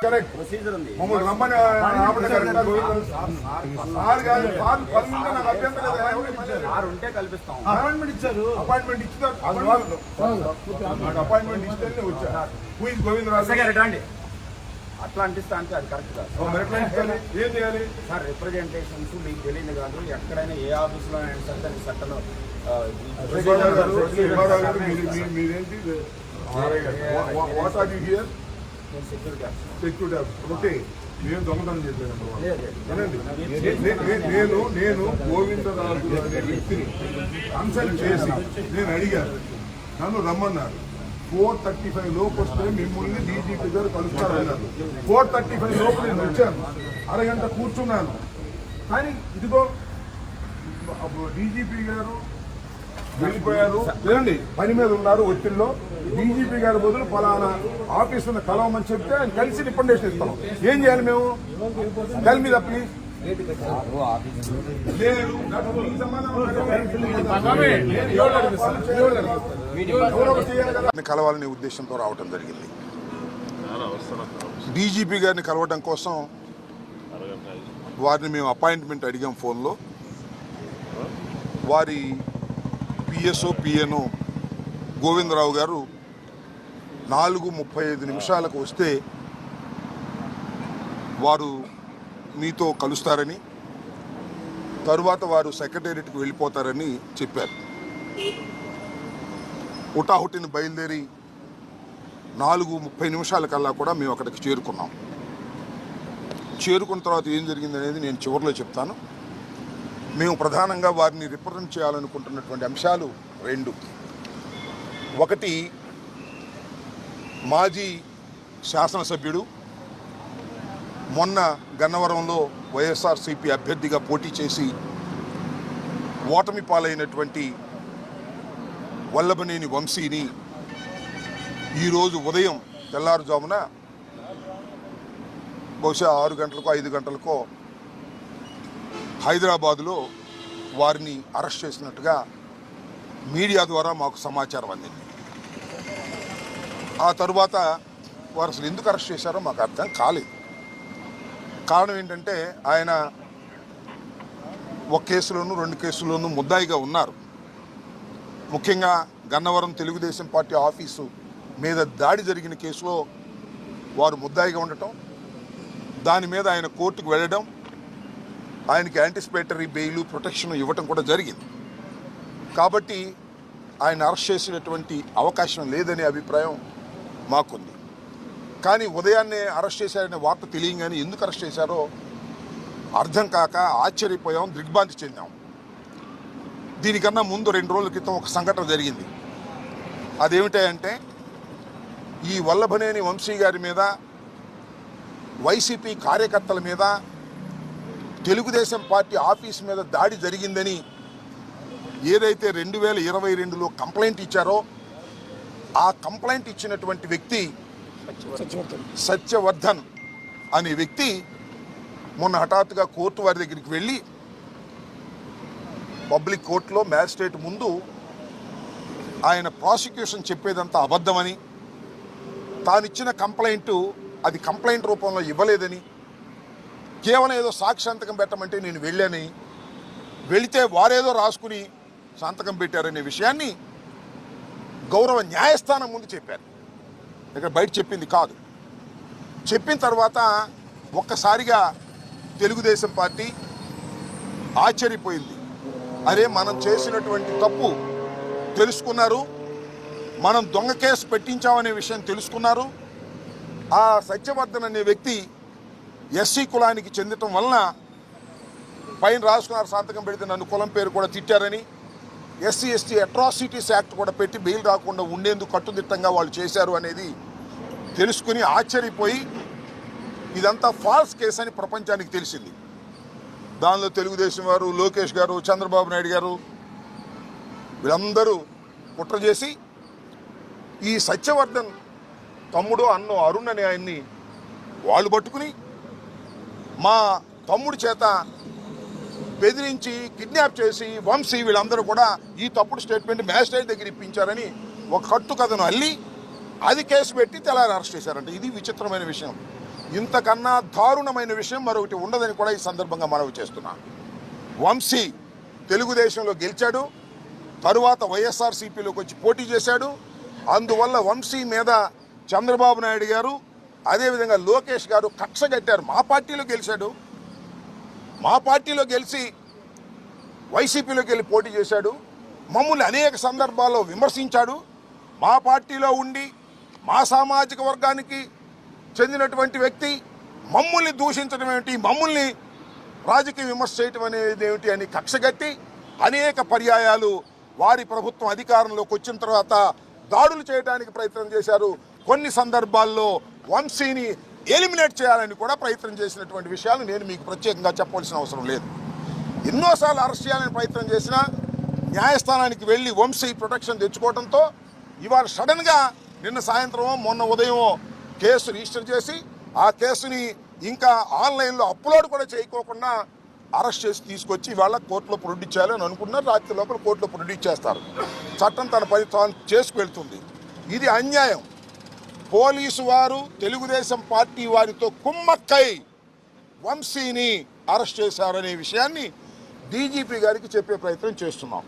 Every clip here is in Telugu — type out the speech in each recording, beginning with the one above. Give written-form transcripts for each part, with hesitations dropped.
కరెక్ట్ ప్రొసీజర్ ఉంది. మమ్మల్ని రమ్మని ఉంటే కల్పిస్తాం. అపాయింట్మెంట్ ఇచ్చారు. అపాయింట్మెంట్ ఇచ్చారు. అపాయింట్మెంట్ ఇస్తేనే వచ్చారు. గోవిందరాజు అట్లా అనిపిస్తా అంటే అది కరెక్ట్ కాదు. ఏం చేయాలి సార్? రిప్రజెంటేషన్స్ మీకు తెలియదు కాదు. ఎక్కడైనా ఏ ఆఫీసులో అయినా సరే దానికి చట్టంలో మీరేంటి సెక్యూరిటీ ఓకే. నేను దొంగతనం చేశాను. నేను గోవిందరాజు అనే వ్యక్తిని కన్సల్ట్ చేసి నేను అడిగాను. నన్ను రమ్మన్నారు. 4:35 లోపు వస్తే మిమ్మల్ని డీజీపీ గారు కలుస్తారన్నారు. 4:35 లోపు నేను వచ్చాను. అరగంట కూర్చున్నాను. కానీ ఇదిగో డీజీపీ గారు వెళ్ళిపోయారు. లేదండి, పని మీద ఉన్నారు, ఒత్తిడిలో. డీజీపీ గారి బదులు ఫలానా ఆఫీసును కలవమని చెప్తే ఆయన కలిసి రికమెండేషన్ ఇస్తాం. ఏం చేయాలి మేము? Tell me the please. కలవాలనే ఉద్దేశంతో రావడం జరిగింది. డీజీపీ గారిని కలవడం కోసం వారిని మేము అపాయింట్మెంట్ అడిగాం ఫోన్లో. వారి పిఎస్ఓ పిఎన్ఓ గోవిందరావు గారు 4:35 వస్తే వారు మీతో కలుస్తారని, తరువాత వారు సెక్రటేరియట్కి వెళ్ళిపోతారని చెప్పారు. హుటాహుటిని బయలుదేరి 4:30 కూడా మేము అక్కడికి చేరుకున్నాం. చేరుకున్న తర్వాత ఏం జరిగింది అనేది నేను చివరిలో చెప్తాను. మేము ప్రధానంగా వారిని రిప్రజెంట్ చేయాలనుకుంటున్నటువంటి అంశాలు 2. ఒకటి, మాజీ శాసనసభ్యుడు మొన్న గన్నవరంలో వైఎస్ఆర్సీపీ అభ్యర్థిగా పోటీ చేసి ఓటమి పాలైనటువంటి వల్లభనేని వంశీని ఈరోజు ఉదయం తెల్లారుజామున బహుశా 6 గంటలకో 5 గంటలకో హైదరాబాదులో వారిని అరెస్ట్ చేసినట్టుగా మీడియా ద్వారా మాకు సమాచారం అందింది. ఆ తరువాత వారు అసలు ఎందుకు అరెస్ట్ చేశారో మాకు అర్థం కాలేదు. కారణం ఏంటంటే ఆయన ఒక కేసులోనూ 2 కేసుల్లోనూ ముద్దాయిగా ఉన్నారు. ముఖ్యంగా గన్నవరం తెలుగుదేశం పార్టీ ఆఫీసు మీద దాడి జరిగిన కేసులో వారు ముద్దాయిగా ఉండటం, దాని మీద ఆయన కోర్టుకు వెళ్ళడం, ఆయనకి యాంటిసిపేటరీ బెయిల్ ప్రొటెక్షన్ ఇవ్వటం కూడా జరిగింది. కాబట్టి ఆయన అరెస్ట్ చేసినటువంటి అవకాశం లేదనే అభిప్రాయం మాకుంది. కానీ ఉదయాన్నే అరెస్ట్ చేశారనే వార్త తెలియగానే ఎందుకు అరెస్ట్ చేశారో అర్థం కాక ఆశ్చర్యపోయాం, దిగ్భ్రాంతి చెందాం. దీనికన్నా ముందు 2 రోజుల క్రితం ఒక సంఘటన జరిగింది. అదేమిటంటే ఈ వల్లభనేని వంశీ గారి మీద, వైసీపీ కార్యకర్తల మీద, తెలుగుదేశం పార్టీ ఆఫీస్ మీద దాడి జరిగిందని ఏదైతే 2022లో కంప్లైంట్ ఇచ్చారో ఆ కంప్లైంట్ ఇచ్చినటువంటి వ్యక్తి సత్యవర్ధన్ అనే వ్యక్తి మొన్న హఠాత్తుగా కోర్టు వారి దగ్గరికి వెళ్ళి పబ్లిక్ కోర్టులో మ్యాజిస్ట్రేట్ ముందు ఆయన ప్రాసిక్యూషన్ చెప్పేదంతా అబద్ధమని, తానిచ్చిన కంప్లైంట్ అది కంప్లైంట్ రూపంలో ఇవ్వలేదని, కేవలం ఏదో సాక్షి సంతకం పెట్టమంటే నేను వెళ్ళాని, వెళితే వారేదో రాసుకుని సంతకం పెట్టారనే విషయాన్ని గౌరవ న్యాయస్థానం ముందు చెప్పారు. ఇక్కడ బయట చెప్పింది కాదు. చెప్పిన తర్వాత ఒక్కసారిగా తెలుగుదేశం పార్టీ ఆశ్చర్యపోయింది. అరే, మనం చేసినటువంటి తప్పు తెలుసుకున్నారు, మనం దొంగ కేసు పెట్టించామనే విషయం తెలుసుకున్నారు. ఆ సత్యవర్ధన్ అనే వ్యక్తి ఎస్సీ కులానికి చెందటం వలన పైన రాసుకున్నారు, సంతకం పెడితే నన్ను కులం పేరు కూడా తిట్టారని, ఎస్సీ ఎస్టీ అట్రాసిటీస్ యాక్ట్ కూడా పెట్టి బెయిల్ రాకుండా ఉండేందుకు కట్టుదిట్టంగా వాళ్ళు చేశారు అనేది తెలుసుకుని ఆశ్చర్యపోయి ఇదంతా ఫాల్స్ కేసు అని ప్రపంచానికి తెలిసింది. దానిలో తెలుగుదేశం వారు, లోకేష్ గారు, చంద్రబాబు నాయుడు గారు వీళ్ళందరూ కుట్ర చేసి ఈ సత్యవర్ధన్ తమ్ముడు అన్నో అరుణ్ అనే ఆయన్ని వాళ్ళు పట్టుకుని మా తమ్ముడి చేత బెదిరించి కిడ్నాప్ చేసి వంశీ వీళ్ళందరూ కూడా ఈ తప్పుడు స్టేట్మెంట్ మ్యాజిస్ట్రేట్ దగ్గర ఇప్పించారని ఒక కట్టు కథను అల్లి అది కేసు పెట్టి తెల్లారి అరెస్ట్ చేశారంట. ఇది విచిత్రమైన విషయం. ఇంతకన్నా దారుణమైన విషయం మరొకటి ఉండదని కూడా ఈ సందర్భంగా మనవి చేస్తున్నాను. వంశీ తెలుగుదేశంలో గెలిచాడు, తరువాత వైఎస్ఆర్సీపీలోకి వచ్చి పోటీ చేశాడు. అందువల్ల వంశీ మీద చంద్రబాబు నాయుడు గారు అదేవిధంగా లోకేష్ గారు కక్ష కట్టారు. మా పార్టీలో గెలిచాడు, మా పార్టీలో గెలిచి వైసీపీలోకి వెళ్ళి పోటీ చేశాడు, మమ్మల్ని అనేక సందర్భాల్లో విమర్శించాడు. మా పార్టీలో ఉండి మా సామాజిక వర్గానికి చెందినటువంటి వ్యక్తి మమ్మల్ని దూషించడం ఏమిటి, మమ్మల్ని రాజకీయ విమర్శ చేయటం అనేది ఏమిటి అని కక్షగట్టి అనేక పర్యాయాలు వారి ప్రభుత్వం అధికారంలోకి వచ్చిన తర్వాత దాడులు చేయడానికి ప్రయత్నం చేశారు. కొన్ని సందర్భాల్లో వంశీని ఎలిమినేట్ చేయాలని కూడా ప్రయత్నం చేసినటువంటి విషయాలు నేను మీకు ప్రత్యేకంగా చెప్పవలసిన అవసరం లేదు. ఎన్నోసార్లు అరెస్ట్ చేయాలని ప్రయత్నం చేసినా న్యాయస్థానానికి వెళ్ళి వంశీ ప్రొటెక్షన్ తెచ్చుకోవడంతో ఇవాళ సడన్గా నిన్న సాయంత్రమో మొన్న ఉదయమో కేసు రిజిస్టర్ చేసి ఆ కేసుని ఇంకా ఆన్లైన్లో అప్లోడ్ కూడా చేయకోకుండా అరెస్ట్ చేసి తీసుకొచ్చి ఇవాళ కోర్టులో ప్రొడ్యూస్ చేయాలని అనుకున్నారు. రాత్రి లోపల కోర్టులో ప్రొడ్యూస్ చేస్తారు. చట్టం తన పని తాను చేసుకువెళ్తుంది. ఇది అన్యాయం. పోలీసు వారు తెలుగుదేశం పార్టీ వారితో కుమ్మక్కై వంశీని అరెస్ట్ చేశారనే విషయాన్ని డీజీపీ గారికి చెప్పే ప్రయత్నం చేస్తున్నాం.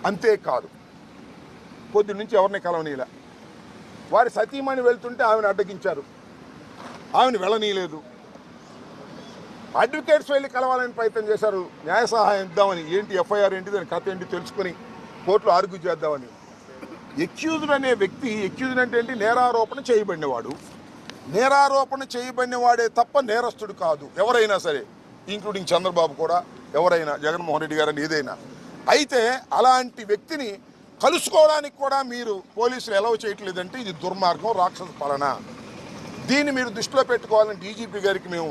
అంతేకాదు, పొద్దు నుంచి ఎవరిని కలవనీలా. వారి సతీమణి వెళ్తుంటే ఆమెను అడ్డగించారు, ఆమెను వెళ్ళనీయలేదు. అడ్వకేట్స్ వెళ్ళి కలవాలని ప్రయత్నం చేశారు, న్యాయ సహాయం ఇద్దామని. ఏంటి ఎఫ్ఐఆర్ ఏంటి, దాని కథ ఏంటి తెలుసుకొని కోర్టులో ఆర్గ్యూ చేద్దామని. ఎక్యూజ్డ్ అనే వ్యక్తి, ఎక్యూజ్డ్ అంటే ఏంటి, నేరారోపణ చేయబడినవాడు. నేరారోపణ చేయబడినవాడే తప్ప నేరస్తుడు కాదు ఎవరైనా సరే, ఇంక్లూడింగ్ చంద్రబాబు కూడా, ఎవరైనా, జగన్మోహన్ రెడ్డి గారని ఏదైనా. అయితే అలాంటి వ్యక్తిని కలుసుకోవడానికి కూడా మీరు పోలీసులు ఎలవ్ చేయట్లేదంటే ఇది దుర్మార్గం, రాక్షస పాలన. దీన్ని మీరు దృష్టిలో పెట్టుకోవాలని డీజీపీ గారికి మేము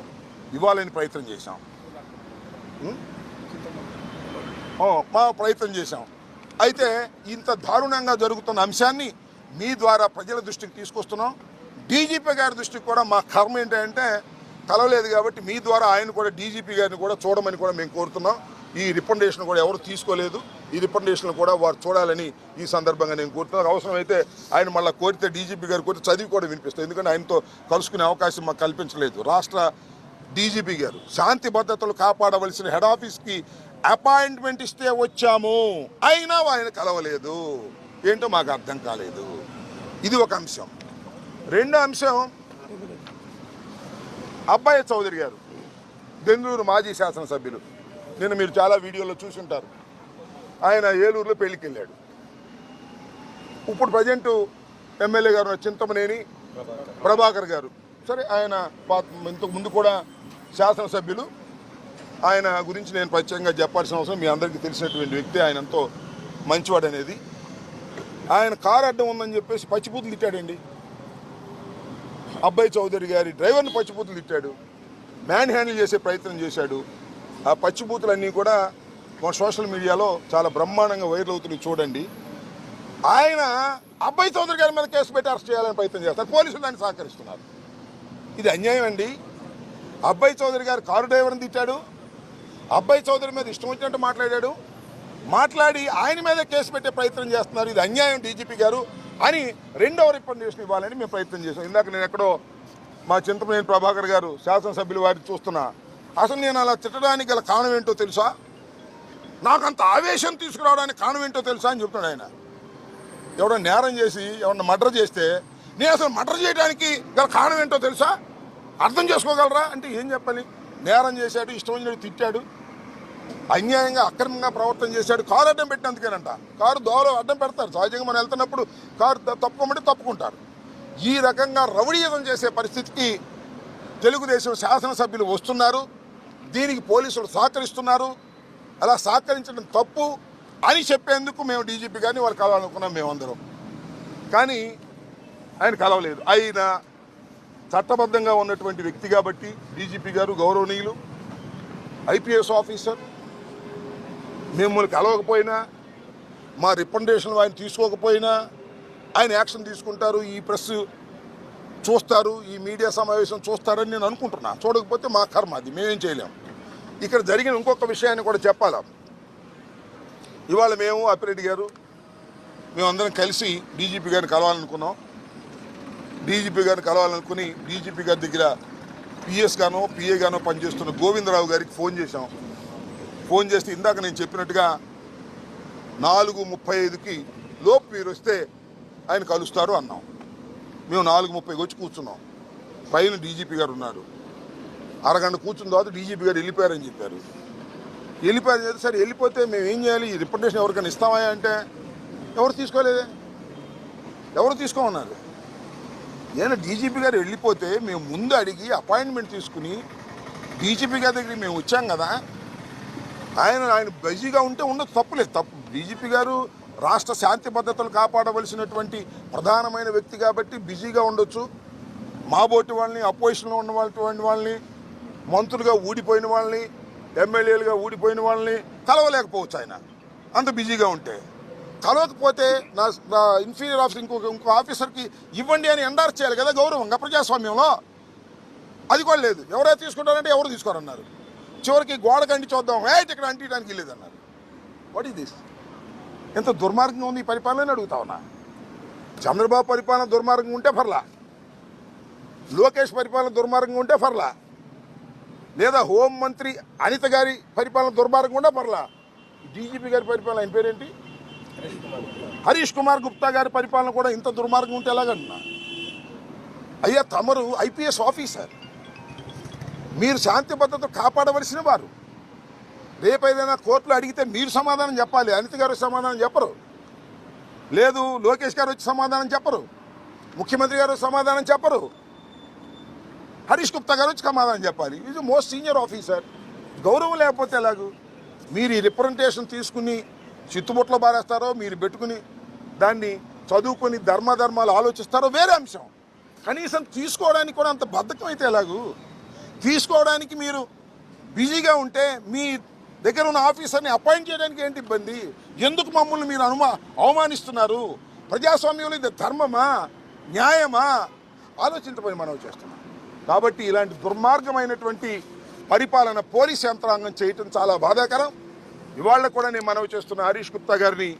ఇవ్వాలని ప్రయత్నం చేశాం, మా ప్రయత్నం చేశాం. అయితే ఇంత దారుణంగా జరుగుతున్న అంశాన్ని మీ ద్వారా ప్రజల దృష్టికి తీసుకొస్తున్నాం. డీజీపీ గారి దృష్టికి కూడా మా కర్మ ఏంటంటే కలవలేదు కాబట్టి మీ ద్వారా ఆయన కూడా డీజీపీ గారిని కూడా చూడమని కూడా మేము కోరుతున్నాం. ఈ రికమెండేషన్ కూడా ఎవరు తీసుకోలేదు, ఈ రికమెండేషన్ కూడా వారు చూడాలని ఈ సందర్భంగా నేను కోరుతున్నాను. అవసరమైతే ఆయన మళ్ళీ కోరితే డీజీపీ గారు కోరితే చదివి కూడా వినిపిస్తాం, ఎందుకంటే ఆయనతో కలుసుకునే అవకాశం మాకు కల్పించలేదు. రాష్ట్ర డీజీపీ గారు శాంతి భద్రతలు కాపాడవలసిన హెడ్ ఆఫీస్కి అపాయింట్మెంట్ ఇస్తే వచ్చాము, అయినా ఆయన కలవలేదు. ఏంటో మాకు అర్థం కాలేదు. ఇది ఒక అంశం. రెండో అంశం, అబ్బాయి చౌదరి గారు బెంగళూరు మాజీ శాసనసభ్యులు, నిన్న మీరు చాలా వీడియోలో చూసుంటారు. ఆయన ఏలూరులో పెళ్లికి వెళ్ళాడు. ఇప్పుడు ప్రజెంట్ ఎమ్మెల్యే గారు చింతమనేని ప్రభాకర్ గారు, సరే ఆయన ఇంతకు ముందు కూడా శాసనసభ్యులు. ఆయన గురించి నేను ప్రత్యేకంగా చెప్పాల్సిన అవసరం, మీ అందరికీ తెలిసినటువంటి వ్యక్తి. ఆయన ఎంతో మంచివాడు అనేది. ఆయన కారు అడ్డం ఉందని చెప్పేసి పచ్చిబూతులు తిట్టాడండి. అబ్బాయి చౌదరి గారి డ్రైవర్ని పచ్చిబూతులు తిట్టాడు, మ్యాన్ హ్యాండిల్ చేసే ప్రయత్నం చేశాడు. ఆ పచ్చిబూతులన్నీ కూడా మన సోషల్ మీడియాలో చాలా బ్రహ్మాండంగా వైరల్ అవుతున్నాయి, చూడండి. ఆయన అబ్బాయి చౌదరి గారి మీద కేసు పెట్టి అరెస్ట్ చేయాలని ప్రయత్నం చేస్తారు, పోలీసులు దాన్ని సహకరిస్తున్నారు. ఇది అన్యాయం అండి. అబ్బాయి చౌదరి గారు కారు డ్రైవర్ని తిట్టాడు, అబ్బాయి చౌదరి మీద ఇష్టం వచ్చినట్టు మాట్లాడి ఆయన మీద కేసు పెట్టే ప్రయత్నం చేస్తున్నారు. ఇది అన్యాయం డీజీపీ గారు అని రెండవ రికమెండేషన్ ఇవ్వాలని మేము ప్రయత్నం చేశాం. ఇందాక నేను ఎక్కడో మా చింతమనేని ప్రభాకర్ గారు శాసనసభ్యులు వారిని చూస్తున్నా. అసలు నేను అలా తిట్టడానికి గల కారణం ఏంటో తెలుసా, నాకు అంత ఆవేశం తీసుకురావడానికి కారణం ఏంటో తెలుసా అని చెప్తున్నాడు ఆయన. ఎవడో నేరం చేసి ఎవరన్నా మర్డర్ చేస్తే నేను అసలు మర్డర్ చేయడానికి గల కారణం ఏంటో తెలుసా, అర్థం చేసుకోగలరా అంటే ఏం చెప్పాలి. నేరం చేశాడు, ఇష్టం వచ్చినట్టు తిట్టాడు, అన్యాయంగా అక్రమంగా ప్రవర్తన చేశాడు. కారు అడ్డం పెట్టినందుకేనంట. కారు దోవలో అడ్డం పెడతారు, సహజంగా మనం వెళ్తున్నప్పుడు కారు తప్పుకోమంటే తప్పుకుంటారు. ఈ రకంగా రౌడీయుధం చేసే పరిస్థితికి తెలుగుదేశం శాసనసభ్యులు వస్తున్నారు. దీనికి పోలీసులు సహకరిస్తున్నారు. అలా సహకరించడం తప్పు అని చెప్పేందుకు మేము డీజీపీ గారిని వాళ్ళు కలవాలనుకున్నాం మేమందరం. కానీ ఆయన కలవలేదు. ఆయన చట్టబద్ధంగా ఉన్నటువంటి వ్యక్తి కాబట్టి డీజీపీ గారు గౌరవనీయులు, ఐపీఎస్ ఆఫీసర్, మిమ్మల్ని కలవకపోయినా, మా రికమెండేషన్లు ఆయన తీసుకోకపోయినా ఆయన యాక్షన్ తీసుకుంటారు, ఈ ప్రెస్ చూస్తారు, ఈ మీడియా సమావేశం చూస్తారని నేను అనుకుంటున్నా. చూడకపోతే మా కర్మ, అది మేమేం చేయలేము. ఇక్కడ జరిగిన ఇంకొక విషయాన్ని కూడా చెప్పాలా. ఇవాళ మేము అప్పిరెడ్డి గారు మేమందరం కలిసి డీజీపీ గారిని కలవాలనుకున్నాం. డీజీపీ గారిని కలవాలనుకుని డీజీపీ గారి దగ్గర పిఎస్ గానో పిఏ గానో పనిచేస్తున్న గోవిందరావు గారికి ఫోన్ చేశాం. ఫోన్ చేస్తే ఇందాక నేను చెప్పినట్టుగా 4:35కి లోపు మీరు వస్తే ఆయన కలుస్తారు అన్నాం. మేము 4:30కి వచ్చి కూర్చున్నాం. పైన డీజీపీ గారు ఉన్నారు. అరగంట కూర్చున్న తర్వాత డీజీపీ గారు వెళ్ళిపోయారని చెప్పారు. వెళ్ళిపోయారు సరే వెళ్ళిపోతే మేము ఏం చేయాలి? ఈ రిప్రజెంటేషన్ ఎవరికైనా ఇస్తామా అంటే ఎవరు తీసుకోలేదే, ఎవరు తీసుకోమన్నారు. ఏదైనా డీజీపీ గారు వెళ్ళిపోతే మేము ముందు అడిగి అపాయింట్మెంట్ తీసుకుని డీజీపీ గారి దగ్గరికి మేము వచ్చాం కదా. ఆయన బిజీగా ఉంటే ఉండదు, తప్పులేదు. తప్పు డీజీపీ గారు రాష్ట్ర శాంతి భద్రతలు కాపాడవలసినటువంటి ప్రధానమైన వ్యక్తి కాబట్టి బిజీగా ఉండొచ్చు. మాబోటి వాళ్ళని, అపోజిషన్లో ఉన్న వాళ్ళని, మంత్రులుగా ఊడిపోయిన వాళ్ళని, ఎమ్మెల్యేలుగా ఊడిపోయిన వాళ్ళని కలవలేకపోవచ్చు ఆయన అంత బిజీగా ఉంటే. కలవకపోతే నా ఇన్ఫీరియర్ ఆఫీసర్ ఇంకో ఆఫీసర్కి ఇవ్వండి అని ఎండార్స్ చేయాలి కదా గౌరవంగా ప్రజాస్వామ్యంలో. అది కూడా లేదు. ఎవరైతే తీసుకుంటారంటే ఎవరు తీసుకోరన్నారు. చివరికి గోడకు అంటి చూద్దాం, ఇక్కడ అంటించడానికి లేదన్నారు. What is this? ఎంత దుర్మార్గంగా ఉంది ఈ పరిపాలన అడుగుతా ఉన్నా. చంద్రబాబు పరిపాలన దుర్మార్గంగా ఉంటే పర్లా, లోకేష్ పరిపాలన దుర్మార్గంగా ఉంటే పర్లా, లేదా హోంమంత్రి అనిత గారి పరిపాలన దుర్మార్గంగా ఉంటే పర్లా, డీజీపీ గారి పరిపాలన ఆయన పేరేంటి, హరీష్ కుమార్ గుప్తా గారి పరిపాలన కూడా ఇంత దుర్మార్గం ఉంటే ఎలాగన్నా? అయ్యా తమరు ఐపీఎస్ ఆఫీసర్, మీరు శాంతి భద్రత కాపాడవలసిన వారు. రేపు ఏదైనా కోర్టులో అడిగితే మీరు సమాధానం చెప్పాలి. అనిత గారు సమాధానం చెప్పరు, లేదు లోకేష్ గారు వచ్చి సమాధానం చెప్పరు, ముఖ్యమంత్రి గారు సమాధానం చెప్పరు, హరీష్ గుప్తా గారు వచ్చి సమాధానం చెప్పాలి. Is most senior officer. గౌరవం లేకపోతే ఎలాగూ? మీరు ఈ రిప్రజెంటేషన్ తీసుకుని చిత్తుబుట్లో బారేస్తారో, మీరు పెట్టుకుని దాన్ని చదువుకొని ధర్మాలు ఆలోచిస్తారో వేరే అంశం. కనీసం తీసుకోవడానికి కూడా అంత బద్ధకం అయితే ఎలాగూ? తీసుకోవడానికి మీరు బిజీగా ఉంటే మీ దగ్గర ఉన్న ఆఫీసర్ని అపాయింట్ చేయడానికి ఏంటి ఇబ్బంది? ఎందుకు మమ్మల్ని మీరు అవమానిస్తున్నారు? ప్రజాస్వామ్యంలో ఇది ధర్మమా, న్యాయమా? ఆలోచించబోయి మనం చేస్తున్నాం. కాబట్టి ఇలాంటి దుర్మార్గమైనటువంటి పరిపాలన పోలీస్ యంత్రాంగం చేయటం చాలా బాధాకరం. ఇవాళ కూడా నేను మనవి చేస్తున్న హరీష్ గుప్తా గారిని,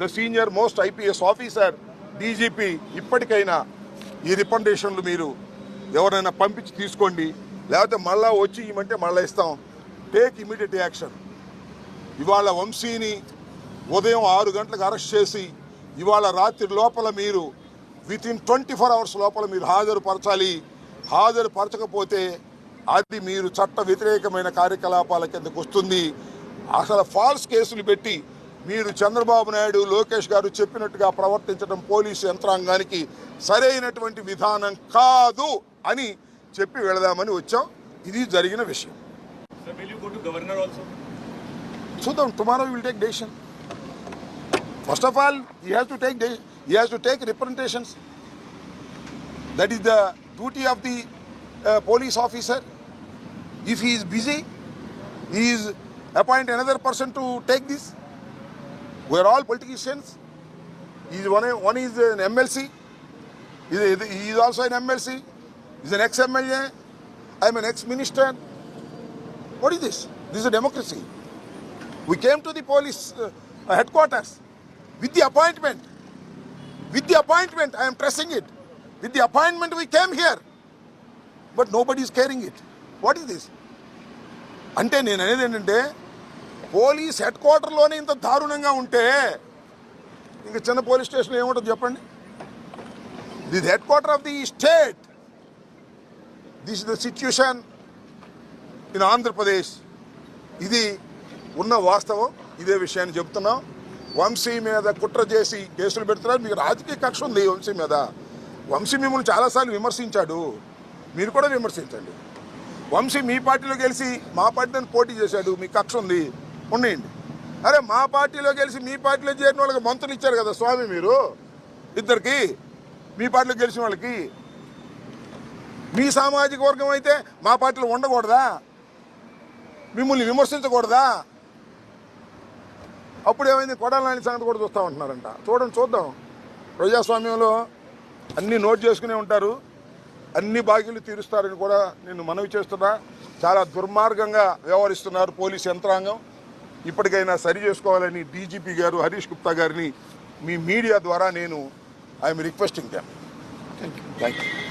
the senior most IPS officer, DGP, ఇప్పటికైనా ఈ రికమెండేషన్లు మీరు ఎవరైనా పంపించి తీసుకోండి, లేకపోతే మళ్ళా వచ్చి ఇవ్వమంటే మళ్ళీ ఇస్తాం. Take immediate action. ఇవాళ వంశీని ఉదయం 6 గంటలకు అరెస్ట్ చేసి ఇవాళ రాత్రి లోపల మీరు వితిన్ 24 అవర్స్ లోపల మీరు హాజరుపరచాలి. హాజరుపరచకపోతే అది మీరు చట్ట వ్యతిరేకమైన కార్యకలాపాల కిందకు వస్తుంది. అసలు ఫాల్స్ కేసులు పెట్టి మీరు చంద్రబాబు నాయుడు, లోకేష్ గారు చెప్పినట్టుగా ప్రవర్తించడం పోలీసు యంత్రాంగానికి సరైనటువంటి విధానం కాదు అని చెప్పి వెళదామని వచ్చాం. ఇది జరిగిన విషయం. చూద్దాం, tomorrow will take decision. First of all he has to take representations. That is the duty of the police officer. If he is busy, he is appoint another person to take this. We are all politicians. One is an MLC. He is also an MLC. He is an ex-MLA. I am an ex-minister. What is this? This is a democracy. We came to the police headquarters with the appointment. I am pressing it. With the appointment we came here. But nobody is carrying it. What is this? అంటే నేను అనేది ఏంటంటే, పోలీస్ హెడ్ క్వార్టర్లోనే ఇంత దారుణంగా ఉంటే ఇంకా చిన్న పోలీస్ స్టేషన్ ఏముంటుంది చెప్పండి? This head quarter of the state. This is the situation in Andhra Pradesh. ఇది ఉన్న వాస్తవం. ఇదే విషయాన్ని చెప్తున్నాం. వంశీ మీద కుట్ర చేసి కేసులు పెడుతున్నారు. మీకు రాజకీయ కక్ష ఉంది వంశీ మీద. వంశీ మిమ్మల్ని చాలాసార్లు విమర్శించాడు, మీరు కూడా విమర్శించండి. వంశీ మీ పార్టీలో గెలిచి మా పార్టీని పోటీ చేశాడు, మీకు కక్ష ఉంది, ఉండేయండి. అరే మా పార్టీలో గెలిచి మీ పార్టీలో చేరిన వాళ్ళకి మంత్రులు ఇచ్చారు కదా స్వామి మీరు ఇద్దరికి, మీ పార్టీలో గెలిచిన వాళ్ళకి. మీ సామాజిక వర్గం అయితే మా పార్టీలో ఉండకూడదా? మిమ్మల్ని విమర్శించకూడదా? అప్పుడు ఏమైంది? కొడాలి నాని సంగతి కూడా చూస్తూ ఉంటున్నారంట. చూద్దాం. ప్రజాస్వామ్యంలో అన్నీ నోట్ చేసుకునే ఉంటారు, అన్ని బాకీలు తీరుస్తారని కూడా నేను మనవి చేస్తున్నా. చాలా దుర్మార్గంగా వ్యవహరిస్తున్నారు పోలీస్ యంత్రాంగం. ఇప్పటికైనా సరి చేసుకోవాలని డీజీపీ గారు హరీష్ గుప్తా గారిని మీ మీడియా ద్వారా నేను I'm requesting them. Thank you.